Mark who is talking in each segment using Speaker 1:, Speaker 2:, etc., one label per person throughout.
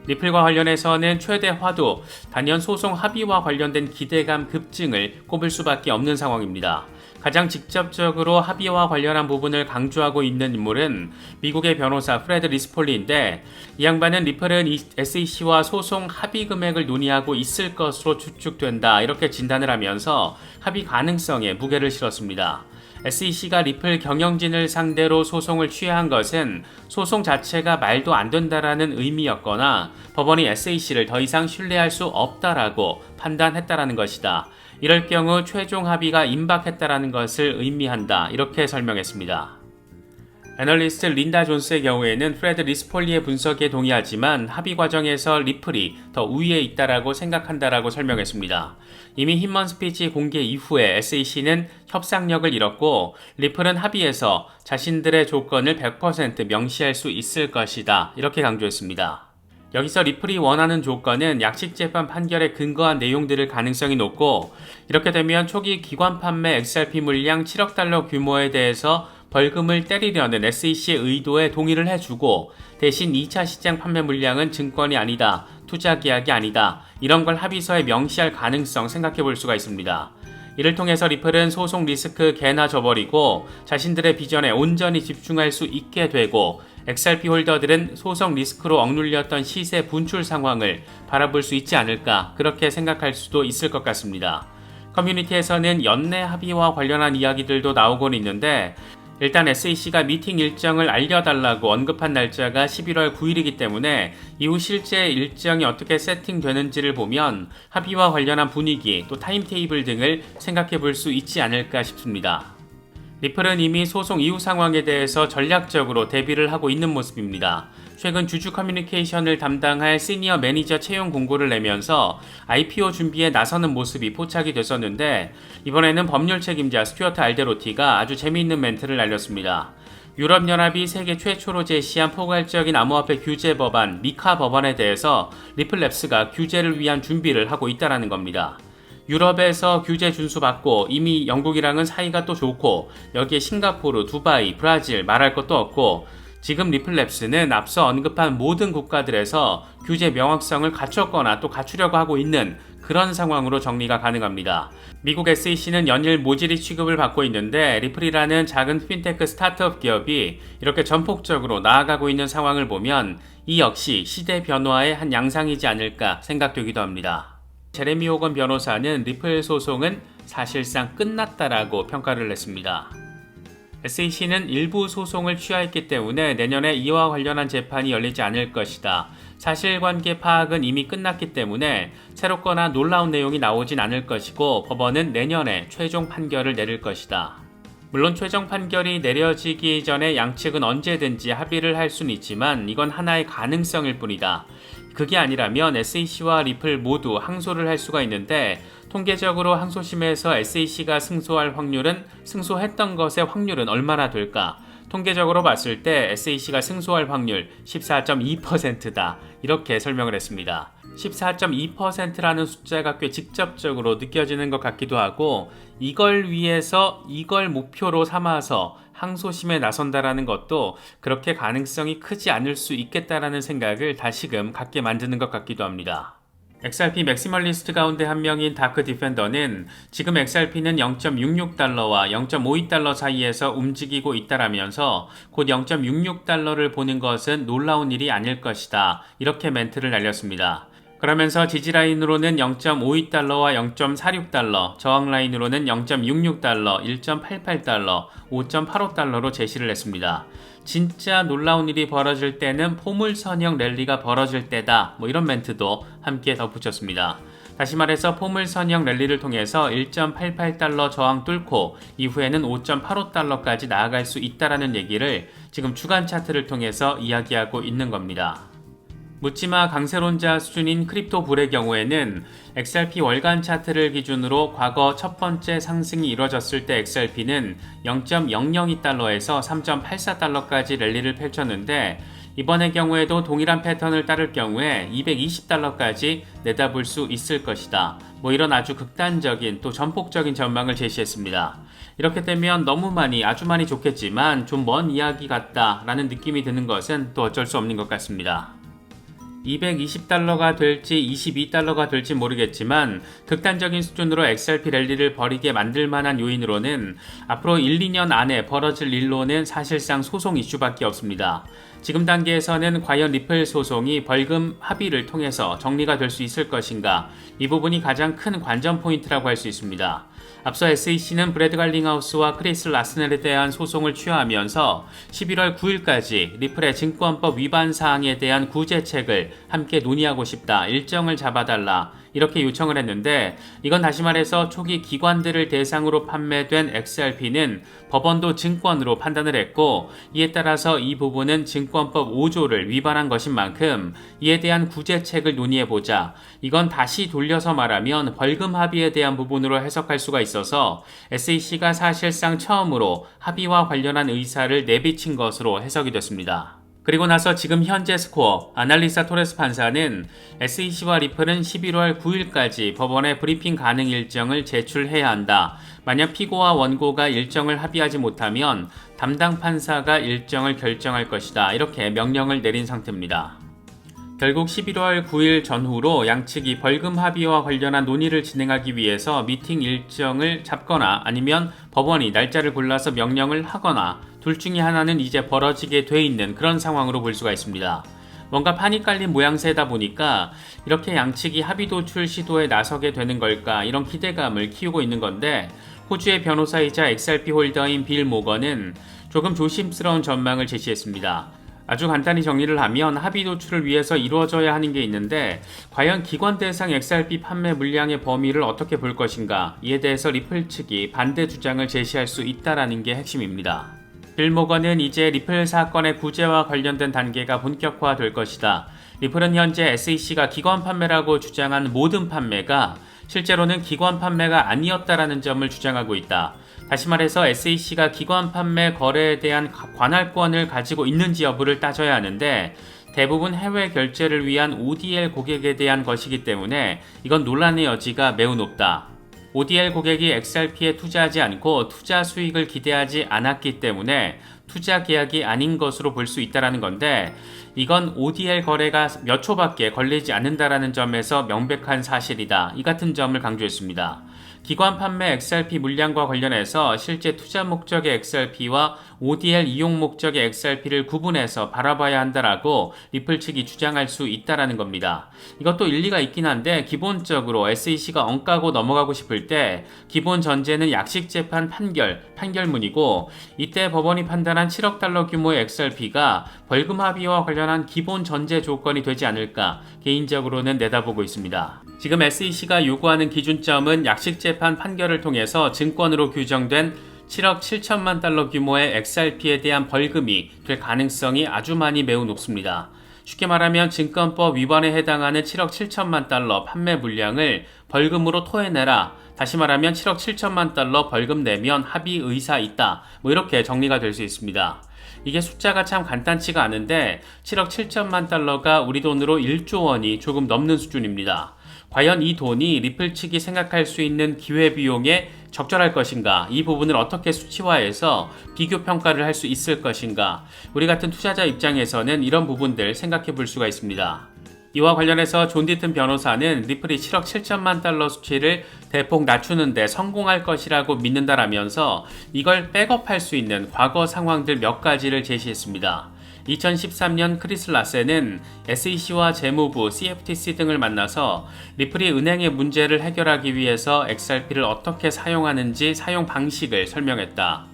Speaker 1: 리플과 관련해서는 최대 화두, 단연 소송 합의와 관련된 기대감 급증을 꼽을 수밖에 없는 상황입니다. 가장 직접적으로 합의와 관련한 부분을 강조하고 있는 인물은 미국의 변호사 프레드 리스폴리인데, 이 양반은 리플은 SEC와 소송 합의 금액을 논의하고 있을 것으로 추측된다, 이렇게 진단을 하면서 합의 가능성에 무게를 실었습니다. SEC가 리플 경영진을 상대로 소송을 취하한 것은 소송 자체가 말도 안 된다라는 의미였거나 법원이 SEC를 더 이상 신뢰할 수 없다라고 판단했다라는 것이다. 이럴 경우 최종 합의가 임박했다라는 것을 의미한다. 이렇게 설명했습니다. 애널리스트 린다 존스의 경우에는 프레드 리스폴리의 분석에 동의하지만 합의 과정에서 리플이 더 우위에 있다라고 생각한다라고 설명했습니다. 이미 힘먼 스피치 공개 이후에 SEC는 협상력을 잃었고 리플은 합의에서 자신들의 조건을 100% 명시할 수 있을 것이다. 이렇게 강조했습니다. 여기서 리플이 원하는 조건은 약식재판 판결에 근거한 내용들일 가능성이 높고, 이렇게 되면 초기 기관 판매 XRP 물량 7억 달러 규모에 대해서 벌금을 때리려는 SEC의 의도에 동의를 해주고, 대신 2차 시장 판매 물량은 증권이 아니다, 투자 계약이 아니다, 이런 걸 합의서에 명시할 가능성 생각해 볼 수가 있습니다. 이를 통해서 리플은 소송 리스크 개나 져버리고 자신들의 비전에 온전히 집중할 수 있게 되고, XRP 홀더들은 소송 리스크로 억눌렸던 시세 분출 상황을 바라볼 수 있지 않을까, 그렇게 생각할 수도 있을 것 같습니다. 커뮤니티에서는 연내 합의와 관련한 이야기들도 나오곤 있는데, 일단 SEC가 미팅 일정을 알려달라고 언급한 날짜가 11월 9일이기 때문에 이후 실제 일정이 어떻게 세팅되는지를 보면 합의와 관련한 분위기, 또 타임테이블 등을 생각해 볼 수 있지 않을까 싶습니다. 리플은 이미 소송 이후 상황에 대해서 전략적으로 대비를 하고 있는 모습입니다. 최근 주주 커뮤니케이션을 담당할 시니어 매니저 채용 공고를 내면서 IPO 준비에 나서는 모습이 포착이 됐었는데, 이번에는 법률 책임자 스튜어트 알데로티가 아주 재미있는 멘트를 날렸습니다. 유럽연합이 세계 최초로 제시한 포괄적인 암호화폐 규제 법안 미카 법안에 대해서 리플랩스가 규제를 위한 준비를 하고 있다는 겁니다. 유럽에서 규제 준수받고 이미 영국이랑은 사이가 또 좋고, 여기에 싱가포르, 두바이, 브라질 말할 것도 없고, 지금 리플랩스는 앞서 언급한 모든 국가들에서 규제 명확성을 갖췄거나 또 갖추려고 하고 있는 그런 상황으로 정리가 가능합니다. 미국 SEC는 연일 모질이 취급을 받고 있는데, 리플이라는 작은 핀테크 스타트업 기업이 이렇게 전폭적으로 나아가고 있는 상황을 보면 이 역시 시대 변화의 한 양상이지 않을까 생각되기도 합니다. 제레미 호건 변호사는 리플 소송은 사실상 끝났다라고 평가를 했습니다. SEC는 일부 소송을 취하했기 때문에 내년에 이와 관련한 재판이 열리지 않을 것이다. 사실관계 파악은 이미 끝났기 때문에 새롭거나 놀라운 내용이 나오진 않을 것이고, 법원은 내년에 최종 판결을 내릴 것이다. 물론 최종 판결이 내려지기 전에 양측은 언제든지 합의를 할 수는 있지만 이건 하나의 가능성일 뿐이다. 그게 아니라면 SEC와 리플 모두 항소를 할 수가 있는데, 통계적으로 항소심에서 SEC가 승소할 확률은 승소했던 것의 확률은 얼마나 될까? 통계적으로 봤을 때 SEC가 승소할 확률 14.2%다. 이렇게 설명을 했습니다. 14.2%라는 숫자가 꽤 직접적으로 느껴지는 것 같기도 하고, 이걸 위해서 이걸 목표로 삼아서 항소심에 나선다라는 것도 그렇게 가능성이 크지 않을 수 있겠다라는 생각을 다시금 갖게 만드는 것 같기도 합니다. XRP 맥시멀리스트 가운데 한 명인 다크 디펜더는 지금 XRP는 0.66달러와 0.52달러 사이에서 움직이고 있다라면서 곧 0.66달러를 보는 것은 놀라운 일이 아닐 것이다. 이렇게 멘트를 날렸습니다. 그러면서 지지라인으로는 0.52달러와 0.46달러, 저항라인으로는 0.66달러, 1.88달러, 5.85달러로 제시를 했습니다. 진짜 놀라운 일이 벌어질 때는 포물선형 랠리가 벌어질 때다, 이런 멘트도 함께 덧붙였습니다. 다시 말해서 포물선형 랠리를 통해서 1.88달러 저항 뚫고 이후에는 5.85달러까지 나아갈 수 있다라는 얘기를 지금 주간 차트를 통해서 이야기하고 있는 겁니다. 묻지마 강세론자 수준인 크립토불의 경우에는 XRP 월간 차트를 기준으로 과거 첫 번째 상승이 이뤄졌을 때 XRP는 0.002달러에서 3.84달러까지 랠리를 펼쳤는데, 이번의 경우에도 동일한 패턴을 따를 경우에 220달러까지 내다볼 수 있을 것이다. 이런 아주 극단적인 또 전폭적인 전망을 제시했습니다. 이렇게 되면 아주 많이 좋겠지만 좀 먼 이야기 같다라는 느낌이 드는 것은 또 어쩔 수 없는 것 같습니다. $220가 될지 $22가 될지 모르겠지만 극단적인 수준으로 XRP 랠리를 벌이게 만들 만한 요인으로는 앞으로 1, 2년 안에 벌어질 일로는 사실상 소송 이슈밖에 없습니다. 지금 단계에서는 과연 리플 소송이 벌금 합의를 통해서 정리가 될 수 있을 것인가, 이 부분이 가장 큰 관전 포인트라고 할 수 있습니다. 앞서 SEC는 브래드 갈링하우스와 크리스 라스넬에 대한 소송을 취하하면서 11월 9일까지 리플의 증권법 위반 사항에 대한 구제책을 함께 논의하고 싶다, 일정을 잡아달라, 이렇게 요청을 했는데, 이건 다시 말해서 초기 기관들을 대상으로 판매된 XRP는 법원도 증권으로 판단을 했고, 이에 따라서 이 부분은 증권법 5조를 위반한 것인 만큼 이에 대한 구제책을 논의해보자, 이건 다시 돌려서 말하면 벌금 합의에 대한 부분으로 해석할 수가 있어서 SEC가 사실상 처음으로 합의와 관련한 의사를 내비친 것으로 해석이 됐습니다. 그리고 나서 지금 현재 스코어, 아날리사 토레스 판사는 SEC와 리플은 11월 9일까지 법원에 브리핑 가능 일정을 제출해야 한다. 만약 피고와 원고가 일정을 합의하지 못하면 담당 판사가 일정을 결정할 것이다, 이렇게 명령을 내린 상태입니다. 결국 11월 9일 전후로 양측이 벌금 합의와 관련한 논의를 진행하기 위해서 미팅 일정을 잡거나 아니면 법원이 날짜를 골라서 명령을 하거나 둘 중에 하나는 이제 벌어지게 돼 있는 그런 상황으로 볼 수가 있습니다. 뭔가 판이 깔린 모양새다 보니까 이렇게 양측이 합의 도출 시도에 나서게 되는 걸까, 이런 기대감을 키우고 있는 건데, 호주의 변호사이자 XRP 홀더인 빌 모건은 조금 조심스러운 전망을 제시했습니다. 아주 간단히 정리를 하면 합의 도출을 위해서 이루어져야 하는 게 있는데, 과연 기관 대상 XRP 판매 물량의 범위를 어떻게 볼 것인가, 이에 대해서 리플 측이 반대 주장을 제시할 수 있다는 게 핵심입니다. 빌 모건은 이제 리플 사건의 구제와 관련된 단계가 본격화될 것이다. 리플은 현재 SEC가 기관 판매라고 주장한 모든 판매가 실제로는 기관 판매가 아니었다라는 점을 주장하고 있다. 다시 말해서 SEC가 기관 판매 거래에 대한 관할권을 가지고 있는지 여부를 따져야 하는데, 대부분 해외 결제를 위한 ODL 고객에 대한 것이기 때문에 이건 논란의 여지가 매우 높다. ODL 고객이 XRP에 투자하지 않고 투자 수익을 기대하지 않았기 때문에 투자 계약이 아닌 것으로 볼 수 있다는 건데, 이건 ODL 거래가 몇 초밖에 걸리지 않는다는 점에서 명백한 사실이다, 이 같은 점을 강조했습니다. 기관 판매 XRP 물량과 관련해서 실제 투자 목적의 XRP와 ODL 이용 목적의 XRP를 구분해서 바라봐야 한다라고 리플 측이 주장할 수 있다는 겁니다. 이것도 일리가 있긴 한데, 기본적으로 SEC가 엉까고 넘어가고 싶을 때 기본 전제는 약식재판 판결문이고, 이때 법원이 판단한 7억 달러 규모의 XRP가 벌금 합의와 관련한 기본 전제 조건이 되지 않을까 개인적으로는 내다보고 있습니다. 지금 SEC가 요구하는 기준점은 약식재판 판결을 통해서 증권으로 규정된 7억 7천만 달러 규모의 XRP에 대한 벌금이 될 가능성이 아주 많이 매우 높습니다. 쉽게 말하면 증권법 위반에 해당하는 7억 7천만 달러 판매 물량을 벌금으로 토해내라. 다시 말하면 7억 7천만 달러 벌금 내면 합의 의사 있다. 이렇게 정리가 될 수 있습니다. 이게 숫자가 참 간단치가 않은데 7억 7천만 달러가 우리 돈으로 1조 원이 조금 넘는 수준입니다. 과연 이 돈이 리플 측이 생각할 수 있는 기회비용에 적절할 것인가, 이 부분을 어떻게 수치화해서 비교평가를 할 수 있을 것인가, 우리 같은 투자자 입장에서는 이런 부분들 생각해 볼 수가 있습니다. 이와 관련해서 존 디튼 변호사는 리플이 7억 7천만 달러 수치를 대폭 낮추는데 성공할 것이라고 믿는다라면서 이걸 백업할 수 있는 과거 상황들 몇 가지를 제시했습니다. 2013년 크리스 라센은 SEC와 재무부, CFTC 등을 만나서 리플이 은행의 문제를 해결하기 위해서 XRP를 어떻게 사용하는지 사용 방식을 설명했다.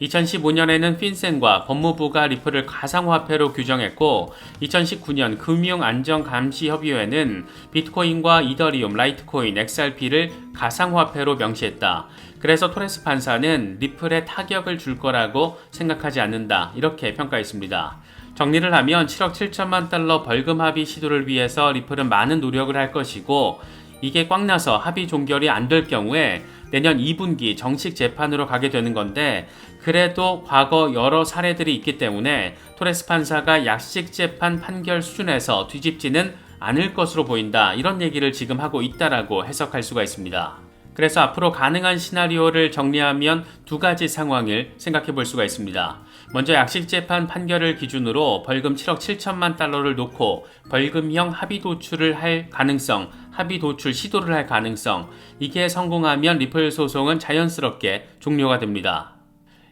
Speaker 1: 2015년에는 핀센과 법무부가 리플을 가상화폐로 규정했고, 2019년 금융안전감시협의회는 비트코인과 이더리움, 라이트코인, XRP를 가상화폐로 명시했다. 그래서 토레스 판사는 리플에 타격을 줄 거라고 생각하지 않는다, 이렇게 평가했습니다. 정리를 하면 7억 7천만 달러 벌금 합의 시도를 위해서 리플은 많은 노력을 할 것이고, 이게 꽉 나서 합의 종결이 안 될 경우에 내년 2분기 정식 재판으로 가게 되는 건데, 그래도 과거 여러 사례들이 있기 때문에 토레스 판사가 약식 재판 판결 수준에서 뒤집지는 않을 것으로 보인다, 이런 얘기를 지금 하고 있다라고 해석할 수가 있습니다. 그래서 앞으로 가능한 시나리오를 정리하면 두 가지 상황을 생각해 볼 수가 있습니다. 먼저 약식재판 판결을 기준으로 벌금 7억 7천만 달러를 놓고 벌금형 합의 도출을 할 가능성, 합의 도출 시도를 할 가능성, 이게 성공하면 리플 소송은 자연스럽게 종료가 됩니다.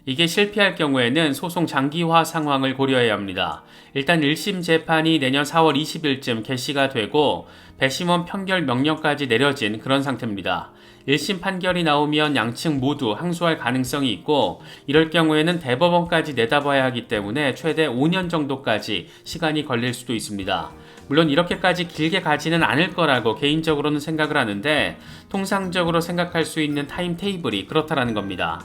Speaker 1: 이게 실패할 경우에는 소송 장기화 상황을 고려해야 합니다. 일단 1심 재판이 내년 4월 20일쯤 개시가 되고 배심원 판결 명령까지 내려진 그런 상태입니다. 1심 판결이 나오면 양측 모두 항소할 가능성이 있고 이럴 경우에는 대법원까지 내다봐야 하기 때문에 최대 5년 정도까지 시간이 걸릴 수도 있습니다. 물론 이렇게까지 길게 가지는 않을 거라고 개인적으로는 생각을 하는데 통상적으로 생각할 수 있는 타임 테이블이 그렇다라는 겁니다.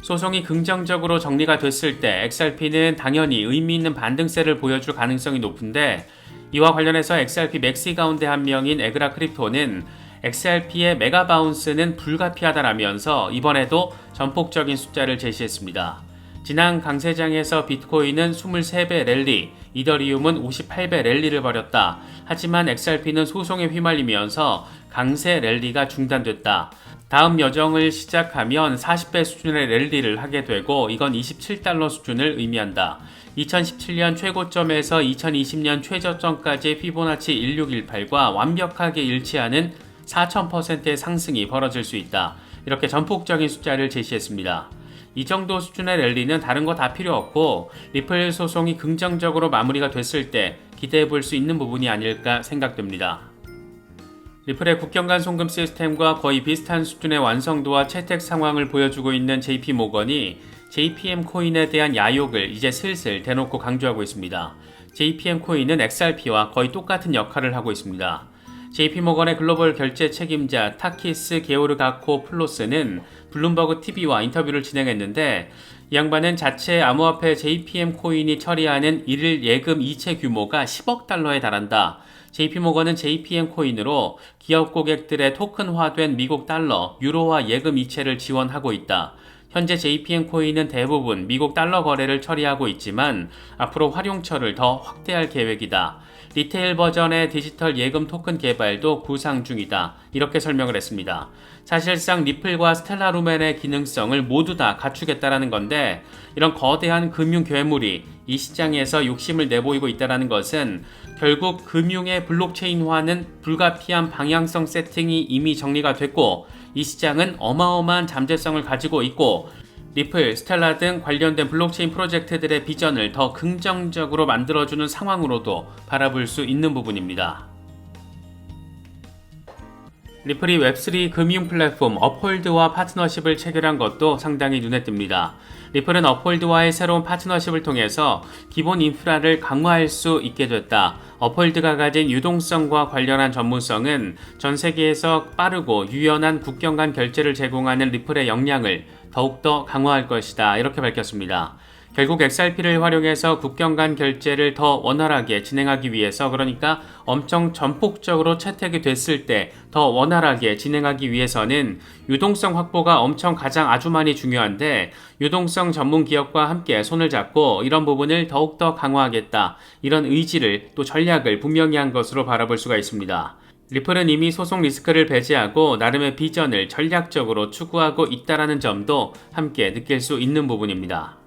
Speaker 1: 소송이 긍정적으로 정리가 됐을 때 XRP는 당연히 의미 있는 반등세를 보여줄 가능성이 높은데 이와 관련해서 XRP 맥시 가운데 한 명인 에그라 크립토는 XRP의 메가 바운스는 불가피하다라면서 이번에도 전폭적인 숫자를 제시했습니다. 지난 강세장에서 비트코인은 23배 랠리, 이더리움은 58배 랠리를 벌였다. 하지만 XRP는 소송에 휘말리면서 강세 랠리가 중단됐다. 다음 여정을 시작하면 40배 수준의 랠리를 하게 되고 이건 27달러 수준을 의미한다. 2017년 최고점에서 2020년 최저점까지의 피보나치 1618과 완벽하게 일치하는 4000%의 상승이 벌어질 수 있다. 이렇게 전폭적인 숫자를 제시했습니다. 이 정도 수준의 랠리는 다른 거 다 필요 없고 리플 소송이 긍정적으로 마무리가 됐을 때 기대해 볼 수 있는 부분이 아닐까 생각됩니다. 리플의 국경 간 송금 시스템과 거의 비슷한 수준의 완성도와 채택 상황을 보여주고 있는 JP모건이 JPM 코인에 대한 야욕을 이제 슬슬 대놓고 강조하고 있습니다. JPM 코인은 XRP와 거의 똑같은 역할을 하고 있습니다. JP모건의 글로벌 결제 책임자 타키스 게오르가코 플로스는 블룸버그 TV와 인터뷰를 진행했는데 이 양반은 자체 암호화폐 JPM 코인이 처리하는 일일 예금 이체 규모가 10억 달러에 달한다. JP모건은 JPM 코인으로 기업 고객들의 토큰화된 미국 달러, 유로화 예금 이체를 지원하고 있다. 현재 JPM 코인은 대부분 미국 달러 거래를 처리하고 있지만 앞으로 활용처를 더 확대할 계획이다. 리테일 버전의 디지털 예금 토큰 개발도 구상 중이다. 이렇게 설명을 했습니다. 사실상 리플과 스텔라루멘의 기능성을 모두 다 갖추겠다라는 건데 이런 거대한 금융 괴물이 이 시장에서 욕심을 내보이고 있다는 것은 결국 금융의 블록체인화는 불가피한 방향성 세팅이 이미 정리가 됐고 이 시장은 어마어마한 잠재성을 가지고 있고 리플, 스텔라 등 관련된 블록체인 프로젝트들의 비전을 더 긍정적으로 만들어주는 상황으로도 바라볼 수 있는 부분입니다. 리플이 웹3 금융 플랫폼 업홀드와 파트너십을 체결한 것도 상당히 눈에 띕니다. 리플은 업홀드와의 새로운 파트너십을 통해서 기본 인프라를 강화할 수 있게 됐다. 업홀드가 가진 유동성과 관련한 전문성은 전 세계에서 빠르고 유연한 국경 간 결제를 제공하는 리플의 역량을 더욱더 강화할 것이다. 이렇게 밝혔습니다. 결국 XRP를 활용해서 국경 간 결제를 더 원활하게 진행하기 위해서 그러니까 엄청 전폭적으로 채택이 됐을 때 더 원활하게 진행하기 위해서는 유동성 확보가 엄청 가장 아주 많이 중요한데 유동성 전문 기업과 함께 손을 잡고 이런 부분을 더욱더 강화하겠다. 이런 의지를 또 전략을 분명히 한 것으로 바라볼 수가 있습니다. 리플은 이미 소송 리스크를 배제하고 나름의 비전을 전략적으로 추구하고 있다는 점도 함께 느낄 수 있는 부분입니다.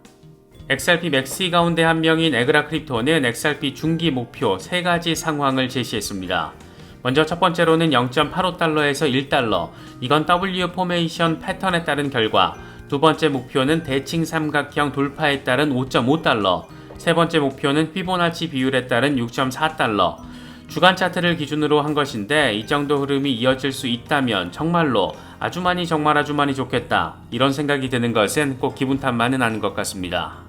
Speaker 1: XRP 맥시 가운데 한 명인 에그라 크립토는 XRP 중기 목표 3가지 상황을 제시했습니다. 먼저 첫 번째로는 0.85달러에서 1달러, 이건 W 포메이션 패턴에 따른 결과. 두 번째 목표는 대칭 삼각형 돌파에 따른 5.5달러, 세 번째 목표는 피보나치 비율에 따른 6.4달러. 주간 차트를 기준으로 한 것인데 이 정도 흐름이 이어질 수 있다면 정말로 아주 많이 좋겠다. 이런 생각이 드는 것은 꼭 기분 탓만은 아닌 것 같습니다.